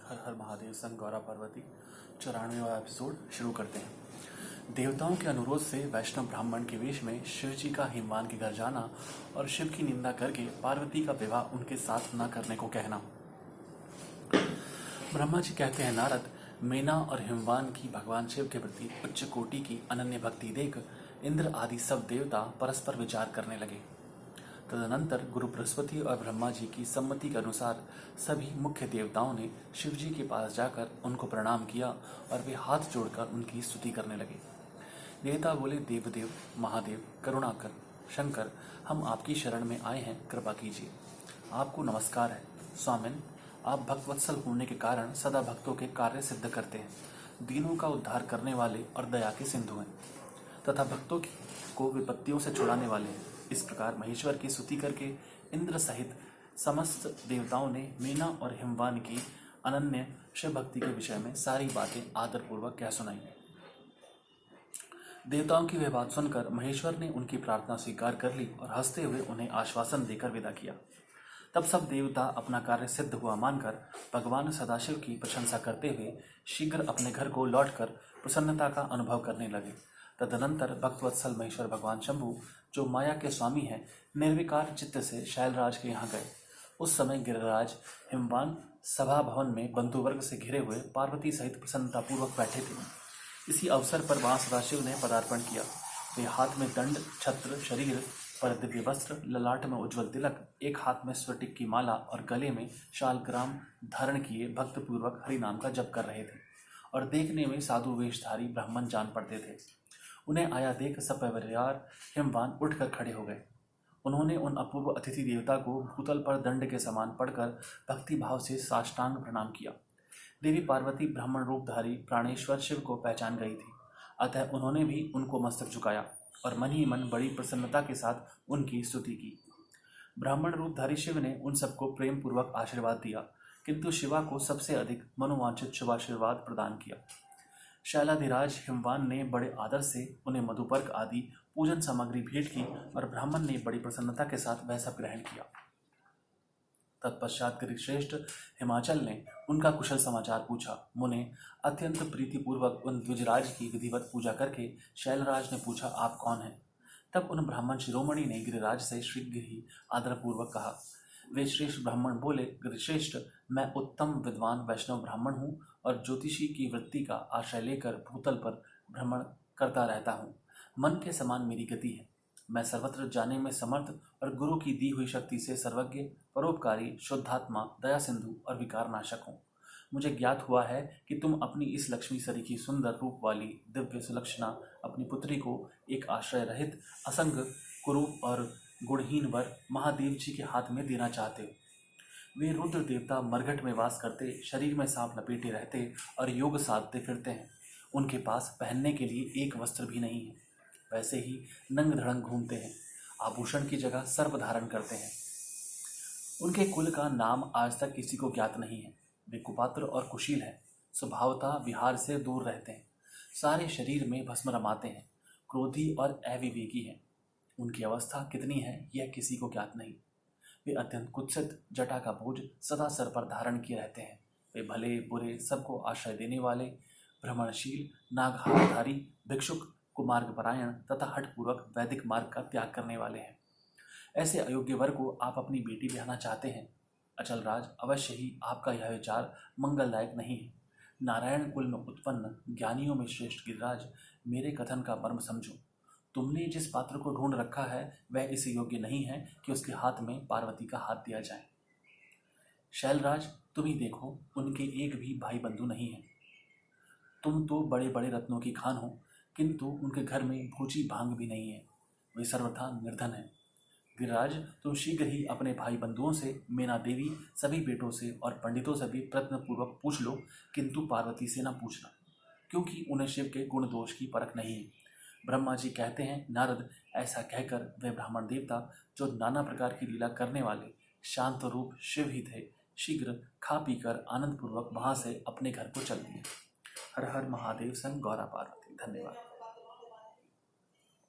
हर हर महादेव संग गौरा पार्वती 94वां एपिसोड शुरू करते हैं। देवताओं के अनुरोध से वैष्णव ब्राह्मण के वेश में शिव जी का हिमवान के घर जाना और शिव की निंदा करके पार्वती का विवाह उनके साथ न करने को कहना। ब्रह्मा जी कहते हैं, नारद, मेना और हिमवान की भगवान शिव के प्रति उच्च कोटि की अनन्य भक्ति देख इंद्र आदि सब देवता परस्पर विचार करने लगे। तदनंतर गुरु बृहस्पति और ब्रह्मा जी की सम्मति के अनुसार सभी मुख्य देवताओं ने शिव जी के पास जाकर उनको प्रणाम किया और वे हाथ जोड़कर उनकी स्तुति करने लगे। देवता बोले, देवदेव, महादेव, करुणाकर, शंकर, हम आपकी शरण में आए हैं, कृपा कीजिए। आपको नमस्कार है स्वामिन। आप भक्तवत्सल होने के कारण सदा भक्तों के कार्य सिद्ध करते हैं, दीनों का उद्धार करने वाले और दया के सिंधु हैं तथा भक्तों को विपत्तियों से छुड़ाने वाले हैं। इस प्रकार महेश्वर की स्तुति करके इंद्र सहित समस्त देवताओं ने मीना और हिमवान की अनन्य शिव भक्ति के विषय में सारी बातें आदरपूर्वक कह सुनाई। देवताओं की वह बात सुनकर महेश्वर ने उनकी प्रार्थना स्वीकार कर ली और हंसते हुए उन्हें आश्वासन देकर विदा किया। तब सब देवता अपना कार्य सिद्ध हुआ मानकर भगवान सदाशिव की प्रशंसा करते हुए शीघ्र अपने घर को लौटकर प्रसन्नता का अनुभव करने लगे। तदनंतर भक्तवत्सल महेश्वर भगवान शंभु, जो माया के स्वामी हैं, निर्विकार चित्त से शैलराज के यहाँ गए। उस समय गिरिराज हिमवान सभा भवन में बंधुवर्ग से घिरे हुए पार्वती सहित प्रसन्नतापूर्वक बैठे थे। इसी अवसर पर वहां सदाशिव ने पदार्पण किया। वे हाथ में दंड, छत्र, शरीर पर दिव्य वस्त्र, ललाट में उज्ज्वल तिलक, एक हाथ में स्फटिक की माला और गले में शालग्राम धारण किए भक्तपूर्वक हरि नाम का जप कर रहे थे और देखने में साधु वेशधारी ब्राह्मण जान पड़ते थे। उन्हें आया देख सपरिवार हिमवान उठकर खड़े हो गए। उन्होंने उन अपूर्व अतिथि देवता को भूतल पर दंड के समान पड़कर भक्ति भाव से साष्टांग प्रणाम किया। देवी पार्वती ब्राह्मण रूपधारी प्राणेश्वर शिव को पहचान गई थी, अतः उन्होंने भी उनको मस्तक झुकाया और मन ही मन बड़ी प्रसन्नता के साथ उनकी स्तुति की। ब्राह्मण रूपधारी शिव ने उन सबको प्रेम पूर्वक आशीर्वाद दिया, किंतु शिवा को सबसे अधिक मनोवांछित शुभाशीर्वाद प्रदान किया। शैलाधिराज हिमवान ने बड़े आदर से उन्हें मधुपर्क आदि पूजन सामग्री भेंट की और ब्राह्मण ने बड़ी प्रसन्नता के साथ वह सब ग्रहण किया। तत्पश्चात गिरिश्रेष्ठ हिमाचल ने उनका कुशल समाचार पूछा। मुने अत्यंत प्रीतिपूर्वक उन द्विजराज की विधिवत पूजा करके शैलराज ने पूछा, आप कौन हैं? तब उन ब्राह्मण शिरोमणि ने गिरिराज से शीघ्र ही आदरपूर्वक कहा। वे श्रेष्ठ ब्राह्मण बोले, गिरिश्रेष्ठ, मैं उत्तम विद्वान वैष्णव ब्राह्मण हूँ और ज्योतिषी की वृत्ति का आश्रय लेकर भूतल पर भ्रमण करता रहता हूँ। मन के समान मेरी गति है। मैं सर्वत्र जाने में समर्थ और गुरु की दी हुई शक्ति से सर्वज्ञ, परोपकारी, शुद्धात्मा, दया सिंधु और विकार नाशक हूँ। मुझे ज्ञात हुआ है कि तुम अपनी इस लक्ष्मी सरीखी सुंदर रूप वाली दिव्य सुलक्षणा अपनी पुत्री को एक आश्रय रहित, असंग, कुरूप और गुणहीन वर महादेव जी के हाथ में देना चाहते हो। वे रुद्र देवता मरघट में वास करते, शरीर में सांप लपेटे रहते और योग साधते फिरते हैं। उनके पास पहनने के लिए एक वस्त्र भी नहीं है। वैसे ही नंग धड़ंग घूमते हैं, आभूषण की जगह सर्प धारण करते हैं। उनके कुल का नाम आज तक किसी को ज्ञात नहीं है। वे कुपात्र और कुशील हैं, स्वभावतः विहार से दूर रहते हैं, सारे शरीर में भस्म रमाते हैं, क्रोधी और अविवेकी हैं। उनकी अवस्था कितनी है यह किसी को ज्ञात नहीं। वे अत्यंत कुत्सित, जटा का बोझ सदा सर पर धारण किए रहते हैं। वे भले बुरे सबको आश्रय देने वाले, भ्रमणशील, नागहारधारी, भिक्षुक, कुमार्गपरायण तथा हठपूर्वक वैदिक मार्ग का त्याग करने वाले हैं। ऐसे अयोग्य वर को आप अपनी बेटी ब्याहना चाहते हैं। अचल राज, अवश्य ही आपका यह विचार मंगलदायक नहीं है। नारायण कुल में उत्पन्न ज्ञानियों में श्रेष्ठ गिरिराज, मेरे कथन का मर्म समझो। तुमने जिस पात्र को ढूंढ रखा है वह इस योग्य नहीं है कि उसके हाथ में पार्वती का हाथ दिया जाए। शैलराज, तुम ही देखो, उनके एक भी भाई बंधु नहीं है। तुम तो बड़े बड़े रत्नों की खान हो, किंतु उनके घर में भूची भांग भी नहीं है। वे सर्वथा निर्धन है। गिरिराज, तुम शीघ्र ही अपने भाई बंधुओं से, मेना देवी, सभी बेटों से और पंडितों से भी प्रयत्नपूर्वक पूछ लो, किंतु पार्वती से न पूछना, क्योंकि उन्हें शिव के गुण दोष की परख नहीं है। ब्रह्मा जी कहते हैं, नारद, ऐसा कहकर वे ब्राह्मण देवता, जो नाना प्रकार की लीला करने वाले शांत रूप शिव ही थे, शीघ्र खा पीकर आनंदपूर्वक वहां से अपने घर को चल दिए। हर हर महादेव संग गौरा पार्वती। धन्यवाद।